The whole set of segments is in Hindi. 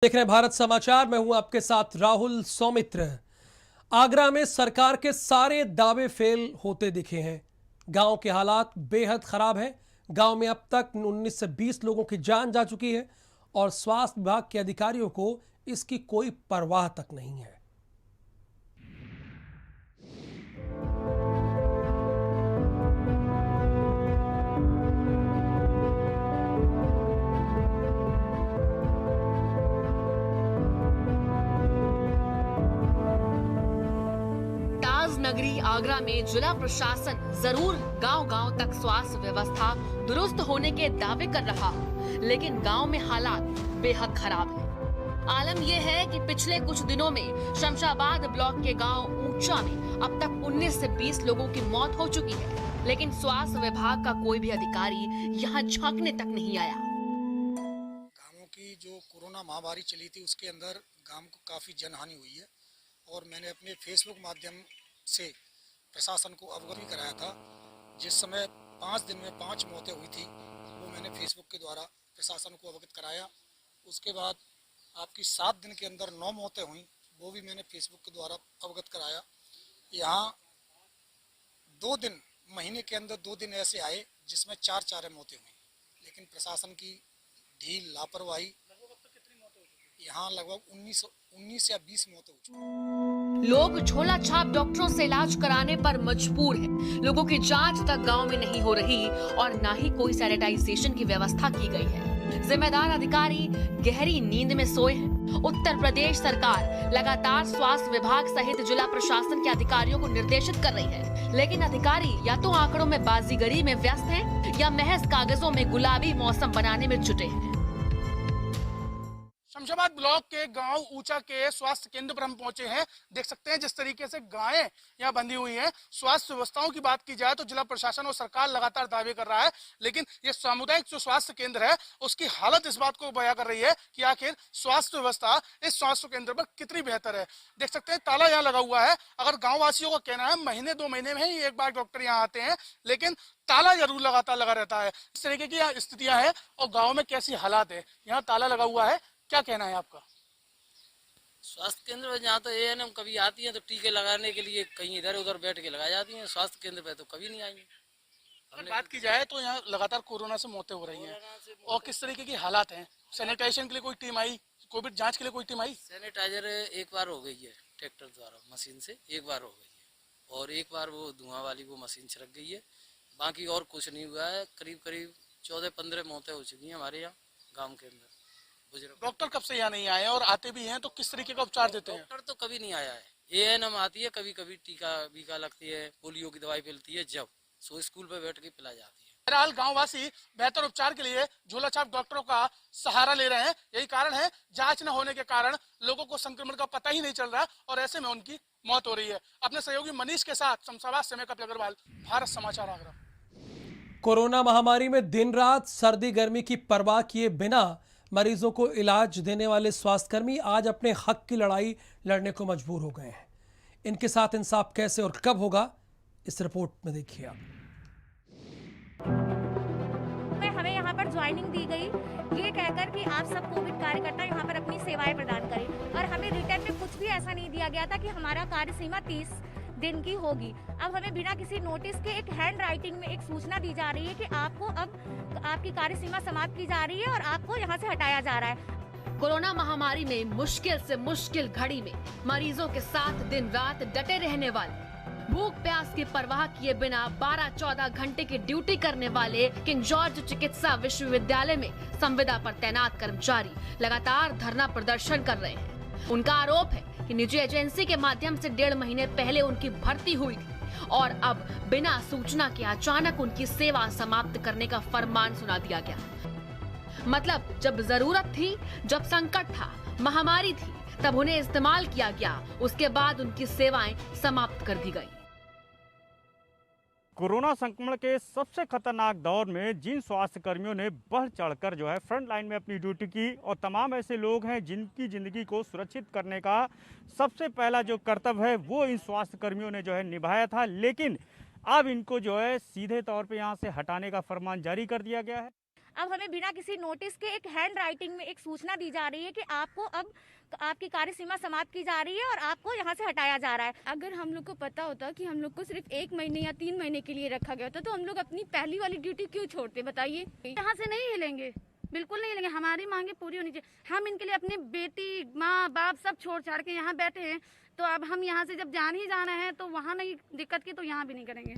देख रहे हैं भारत समाचार। मैं हूं आपके साथ राहुल सौमित्र। आगरा में सरकार के सारे दावे फेल होते दिखे हैं। गांव के हालात बेहद खराब हैं। गांव में अब तक 19 से 20 लोगों की जान जा चुकी है और स्वास्थ्य विभाग के अधिकारियों को इसकी कोई परवाह तक नहीं है। नगरी आगरा में जिला प्रशासन जरूर गांव-गांव तक स्वास्थ्य व्यवस्था दुरुस्त होने के दावे कर रहा, लेकिन गांव में हालात बेहद खराब है। आलम यह है कि पिछले कुछ दिनों में शमशाबाद ब्लॉक के गांव ऊंचा में अब तक 19 से 20 लोगों की मौत हो चुकी है, लेकिन स्वास्थ्य विभाग का कोई भी अधिकारी यहां झांकने तक नहीं आया। गांवों की जो कोरोना महामारी चली थी उसके अंदर गांव को काफी जनहानि हुई है और मैंने अपने फेसबुक माध्यम से प्रशासन को अवगत भी कराया था। जिस समय 5 दिन में 5 मौतें हुई थी वो मैंने फेसबुक के द्वारा प्रशासन को अवगत कराया। उसके बाद आपकी 7 दिन के अंदर 9 मौतें हुई, वो भी मैंने फेसबुक के द्वारा अवगत कराया। यहाँ 2 दिन महीने के अंदर 2 दिन ऐसे आए जिसमें 4 मौतें हुई, लेकिन प्रशासन की ढील लापरवाही यहाँ लगभग 19 या 20 मौतें हो चुकी। लोग झोला छाप डॉक्टरों से इलाज कराने पर मजबूर हैं। लोगों की जांच तक गांव में नहीं हो रही और ना ही कोई सैनिटाइजेशन की व्यवस्था की गई है। जिम्मेदार अधिकारी गहरी नींद में सोए हैं। उत्तर प्रदेश सरकार लगातार स्वास्थ्य विभाग सहित जिला प्रशासन के अधिकारियों को निर्देशित कर रही है, लेकिन अधिकारी या तो आंकड़ों में बाजीगरी में व्यस्त हैं या महज कागजों में गुलाबी मौसम बनाने में जुटे हैं। शमशाबाद ब्लॉक के गांव ऊंचा के स्वास्थ्य केंद्र पर हम पहुंचे हैं। देख सकते हैं जिस तरीके से गायें यहाँ बंधी हुई हैं। स्वास्थ्य व्यवस्थाओं की बात की जाए तो जिला प्रशासन और सरकार लगातार दावे कर रहा है, लेकिन ये सामुदायिक जो स्वास्थ्य केंद्र है उसकी हालत इस बात को बयां कर रही है कि आखिर स्वास्थ्य व्यवस्था इस स्वास्थ्य केंद्र पर कितनी बेहतर है। देख सकते हैं ताला यहाँ लगा हुआ है। अगर गाँव वासियों का कहना है महीने 2 महीने में ही एक बार डॉक्टर यहाँ आते हैं, लेकिन ताला जरूर लगातार लगा रहता है। इस तरीके की यहाँ स्थितियां हैं और गाँव में कैसी हालात है। यहाँ ताला लगा हुआ है, क्या कहना है आपका? स्वास्थ्य केंद्र में जहाँ तो एएनएम कभी आती हैं तो टीके लगाने के लिए कहीं इधर उधर बैठ के लगाई जाती हैं। स्वास्थ्य केंद्र पे तो कभी नहीं आई। अगर बात की जाए तो यहाँ लगातार कोरोना से मौतें हो रही हैं और किस तरीके की हालात हैं? सैनिटाइजेशन के लिए कोई टीम आई? कोविड जांच के लिए कोई टीम आई? सैनिटाइजर एक बार हो गई है ट्रैक्टर द्वारा, मशीन से एक बार हो गई है और एक बार वो धुआं वाली वो मशीन छिड़क गई है। बाकी और कुछ नहीं हुआ है। करीब 14-15 मौतें हो चुकी हैं हमारे यहाँ गाँव के अंदर। डॉक्टर कब से यहाँ नहीं आए और आते भी हैं तो किस तरीके का उपचार देते हैं? डॉक्टर तो कभी नहीं आया है। एएनएम आती है, कभी कभी टीका बीका लगती है, पोलियो की दवाई पिलती है, जब सो स्कूल पे बैठ के पिला जाती है। बहरहाल गाँव वासी बेहतर उपचार के लिए झोला छाप डॉक्टरों का सहारा ले रहे हैं। यही कारण है जांच न होने के कारण लोगों को संक्रमण का पता ही नहीं चल रहा और ऐसे में उनकी मौत हो रही है। अपने सहयोगी मनीष के साथ शमशाबाद से मैं कपिल अग्रवाल, भारत समाचार आगरा। कोरोना महामारी में दिन रात सर्दी गर्मी की परवाह किए बिना मरीजों को इलाज देने वाले स्वास्थ्यकर्मी आज अपने हक की लड़ाई लड़ने को मजबूर हो गए हैं। इनके साथ इंसाफ कैसे और कब होगा, इस रिपोर्ट में देखिए आप। हमें यहाँ पर ज्वाइनिंग दी गई ये कहकर कि आप सब कोविड कार्यकर्ता यहाँ पर अपनी सेवाएं प्रदान करें, और हमें रिटर्न में कुछ भी ऐसा नहीं दिया गया था कि हमारा कार्य सीमा 30 दिन की होगी। अब हमें बिना किसी नोटिस के एक हैंड राइटिंग में एक सूचना दी जा रही है कि आपको अब आपकी कार्य सीमा समाप्त की जा रही है और आपको यहाँ से हटाया जा रहा है। कोरोना महामारी में मुश्किल से मुश्किल घड़ी में मरीजों के साथ दिन रात डटे रहने वाले, भूख प्यास की परवाह किए बिना 12-14 घंटे की ड्यूटी करने वाले किंग जॉर्ज चिकित्सा विश्वविद्यालय में संविदा पर तैनात कर्मचारी लगातार धरना प्रदर्शन कर रहे हैं। उनका आरोप है कि निजी एजेंसी के माध्यम से 1.5 महीने पहले उनकी भर्ती हुई थी और अब बिना सूचना के अचानक उनकी सेवा समाप्त करने का फरमान सुना दिया गया। मतलब जब जरूरत थी, जब संकट था, महामारी थी, तब उन्हें इस्तेमाल किया गया, उसके बाद उनकी सेवाएं समाप्त कर दी गई। कोरोना संक्रमण के सबसे खतरनाक दौर में जिन स्वास्थ्य कर्मियों ने बढ़ चढ़कर जो है फ्रंट लाइन में अपनी ड्यूटी की, और तमाम ऐसे लोग हैं जिनकी ज़िंदगी को सुरक्षित करने का सबसे पहला जो कर्तव्य है वो इन स्वास्थ्य कर्मियों ने जो है निभाया था, लेकिन अब इनको जो है सीधे तौर पे यहाँ से हटाने का फरमान जारी कर दिया गया है। अब हमें बिना किसी नोटिस के एक हैंड राइटिंग में एक सूचना दी जा रही है कि आपको अब आपकी कार्य सीमा समाप्त की जा रही है और आपको यहाँ से हटाया जा रहा है। अगर हम लोग को पता होता कि हम लोग को सिर्फ 1 महीने या 3 महीने के लिए रखा गया होता तो हम लोग अपनी पहली वाली ड्यूटी क्यों छोड़ते, बताइए। यहाँ से नहीं हिलेंगे, बिल्कुल नहीं हिलेंगे, हमारी मांगे पूरी होनी चाहिए। हम इनके लिए अपनी बेटी, माँ बाप सब छोड़ छाड़ के यहाँ बैठे हैं, तो अब हम यहाँ से जब जान ही जाना है तो वहाँ नहीं दिक्कत की तो यहाँ भी नहीं करेंगे।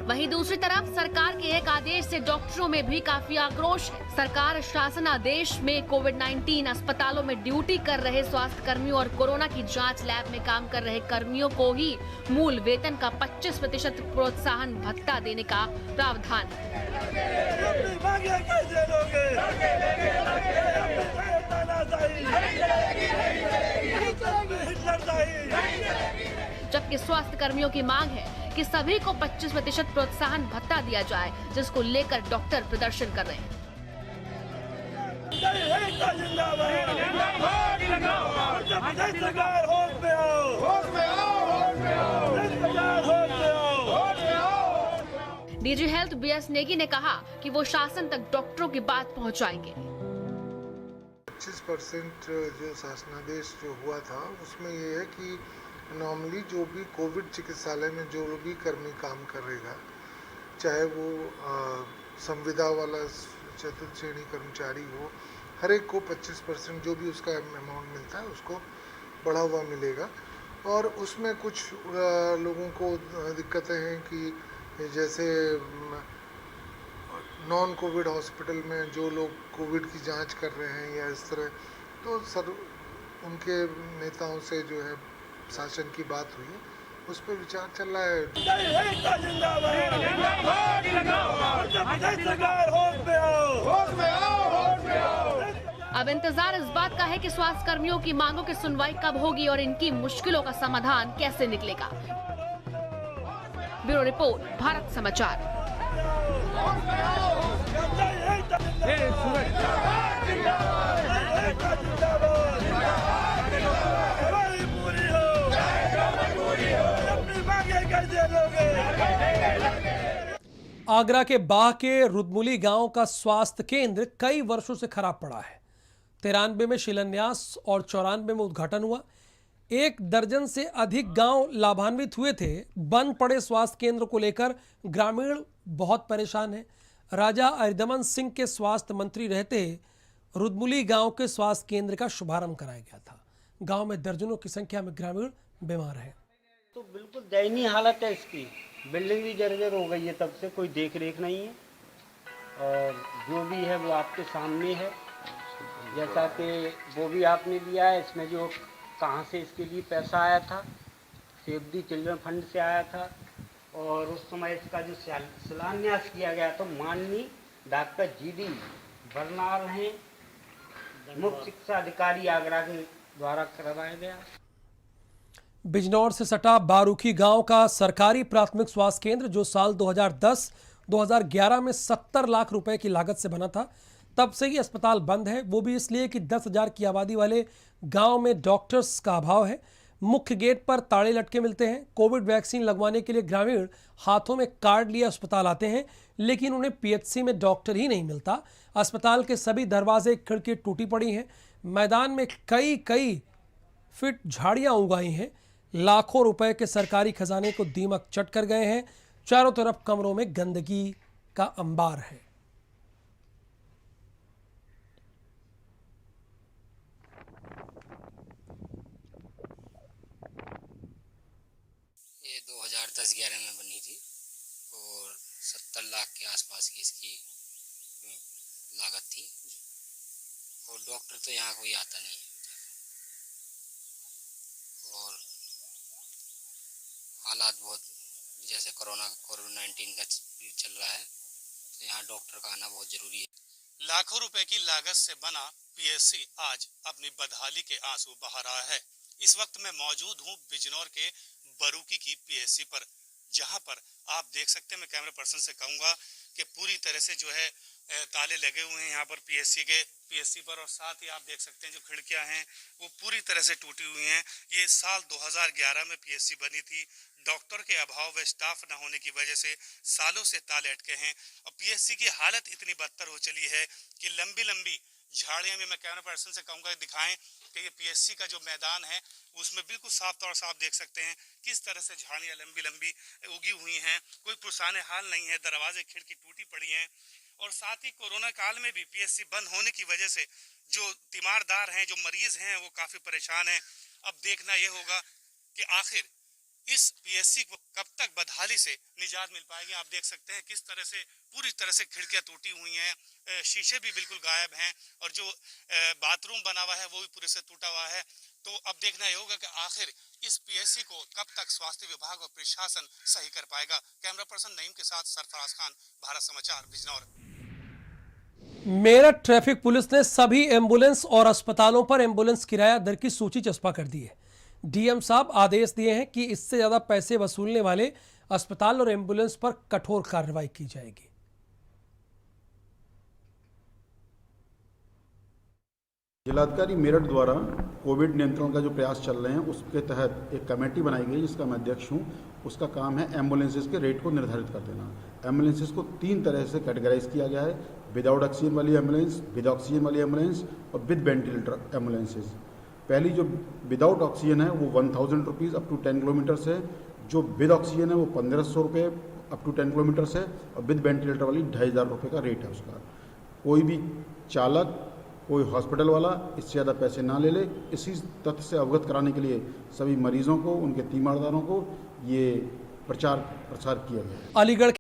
वहीं दूसरी तरफ सरकार के एक आदेश से डॉक्टरों में भी काफी आक्रोश है। सरकार शासन आदेश में कोविड-19 अस्पतालों में ड्यूटी कर रहे स्वास्थ्य कर्मियों और कोरोना की जांच लैब में काम कर रहे कर्मियों को ही मूल वेतन का 25% प्रोत्साहन भत्ता देने का प्रावधान है। जबकि स्वास्थ्य कर्मियों की मांग है कि सभी को 25% प्रोत्साहन भत्ता दिया जाए, जिसको लेकर डॉक्टर प्रदर्शन कर रहे हैं। डीजी हेल्थ बीएस नेगी ने कहा कि वो शासन तक डॉक्टरों की बात पहुंचाएंगे। 25% जो शासनादेश जो हुआ था उसमें ये है कि नॉर्मली जो भी कोविड चिकित्सालय में जो भी कर्मी काम करेगा, चाहे वो संविदा वाला चतुर्थ श्रेणी कर्मचारी हो, हर एक को 25% जो भी उसका अमाउंट मिलता है उसको बढ़ा हुआ मिलेगा। और उसमें कुछ लोगों को दिक्कतें हैं कि जैसे नॉन कोविड हॉस्पिटल में जो लोग कोविड की जांच कर रहे हैं या इस तरह, तो सर उनके नेताओं से जो है शासन की बात हुई है, उस पर विचार चल रहा है। अब इंतजार इस बात का है कि स्वास्थ्य कर्मियों की मांगों की सुनवाई कब होगी और इनकी मुश्किलों का समाधान कैसे निकलेगा। ब्यूरो रिपोर्ट, भारत समाचार। आगरा के बाह के रुदमुली गांव का स्वास्थ्य केंद्र कई वर्षों से खराब पड़ा है। 93 में शिलान्यास और 94 में उद्घाटन हुआ। 1 दर्जन से अधिक गांव लाभान्वित हुए थे। बंद पड़े स्वास्थ्य केंद्र को लेकर ग्रामीण बहुत परेशान हैं। राजा अरिदमन सिंह के स्वास्थ्य मंत्री रहते रुदमुली गांव के स्वास्थ्य केंद्र का शुभारंभ कराया गया था। गांव में दर्जनों की संख्या में ग्रामीण बीमार हैं। तो बिल्कुल दयनीय हालत है इसकी। बिल्डिंग भी जर्जर हो गई है, तब से कोई देख रेख नहीं है और जो भी है वो आपके सामने है। जैसा कि वो भी आपने लिया है, इसमें जो कहाँ से इसके लिए पैसा आया था, सेव दी चिल्ड्रन फंड से आया था और उस समय इसका जो शिलान्यास किया गया तो माननीय डॉक्टर जीडी बरनाल हैं, मुख्य शिक्षा अधिकारी आगरा के द्वारा करवाया गया। बिजनौर से सटा बारूखी गांव का सरकारी प्राथमिक स्वास्थ्य केंद्र जो साल 2010-2011 में 70 लाख रुपए की लागत से बना था, तब से ही अस्पताल बंद है। वो भी इसलिए कि 10,000 की आबादी वाले गांव में डॉक्टर्स का अभाव है। मुख्य गेट पर ताले लटके मिलते हैं। कोविड वैक्सीन लगवाने के लिए ग्रामीण हाथों में कार्ड लिए अस्पताल आते हैं, लेकिन उन्हें पीएचसी में डॉक्टर ही नहीं मिलता। अस्पताल के सभी दरवाजे खिड़की टूटी पड़ी हैं। मैदान में कई फीट झाड़ियां उगाई हैं। लाखों रुपए के सरकारी खजाने को दीमक चट कर गए हैं। चारों तरफ कमरों में गंदगी का अंबार है। ये 2010-11 में बनी थी और 70 लाख के आसपास की इसकी लागत थी और डॉक्टर तो यहाँ कोई आता नहीं है और हालात बहुत जैसे कोविड-19 का चल रहा है, तो यहाँ डॉक्टर का आना बहुत जरूरी है। लाखों रुपए की लागत से बना पीएचसी आज अपनी बदहाली के आंसू बहा रहा है। इस वक्त मैं मौजूद हूँ बिजनौर के बरूकी की पीएचसी पर, जहां पर आप देख सकते हैं, मैं कैमरा पर्सन से कहूंगा कि पूरी तरह से जो है ताले लगे हुए हैं यहाँ पर पीएससी पर, और साथ ही आप देख सकते हैं जो खिड़कियां हैं वो पूरी तरह से टूटी हुई हैं। ये साल 2011 में पीएससी बनी थी। डॉक्टर के अभाव व स्टाफ न होने की वजह से सालों से ताले अटके हैं और पीएससी की हालत इतनी बदतर हो चली है कि लंबी लंबी झाड़ियां में, मैं कैमरा पर्सन से कहूँगा दिखाएं कि ये पीएससी का जो मैदान है उसमें बिल्कुल साफ तौर से आप देख सकते हैं किस तरह से झाड़ियां लंबी लंबी उगी हुई हैं। कोई पुरसाने हाल नहीं है, दरवाजे खिड़की टूटी पड़ी हैं। और साथ ही कोरोना काल में भी पीएससी बंद होने की वजह से जो तीमारदार हैं, जो मरीज हैं, वो काफी परेशान हैं। अब देखना यह होगा कि आखिर इस पीएससी को कब तक बदहाली से निजात मिल पाएगी। आप देख सकते हैं किस तरह से पूरी तरह से खिड़कियां टूटी हुई हैं, शीशे भी बिल्कुल गायब हैं और जो बाथरूम बना हुआ है वो भी पूरे से टूटा हुआ है। तो अब देखना यह होगा कि आखिर इस पीएससी को कब तक स्वास्थ्य विभाग और प्रशासन सही कर पाएगा। कैमरा पर्सन नईम के साथ सरफराज खान, भारत समाचार, बिजनौर। मेरठ ट्रैफिक पुलिस ने सभी एम्बुलेंस और अस्पतालों पर एम्बुलेंस किराया दर की सूची चस्पा कर दी है। डीएम साहब आदेश दिए हैं कि इससे ज्यादा पैसे वसूलने वाले अस्पताल और एम्बुलेंस पर कठोर कार्रवाई की जाएगी। जिलाधिकारी मेरठ द्वारा कोविड नियंत्रण का जो प्रयास चल रहे हैं उसके तहत एक कमेटी बनाई गई जिसका मैं अध्यक्ष हूं। उसका काम है एम्बुलेंसेस के रेट को निर्धारित कर देना। एम्बुलेंसेस को 3 तरह से कैटेगराइज किया गया है, विदाउट ऑक्सीजन वाली एम्बुलेंस, विद ऑक्सीजन वाली एम्बुलेंस और विद वेंटिलेटर एम्बुलेंसेज। पहली जो विदाउट ऑक्सीजन है वो 1000 रुपीज़ अप टू 10 किलोमीटर है। जो विद ऑक्सीजन है वो 1500 रुपये अप टू 10 किलोमीटर है और विद वेंटिलेटर वाली 2500 रुपये का रेट है उसका। कोई भी चालक, कोई हॉस्पिटल वाला इससे ज़्यादा पैसे ना ले ले, इसी तथ्य से अवगत कराने के लिए सभी मरीजों को, उनके तीमारदारों को ये प्रचार प्रसार किया गया है। अलीगढ़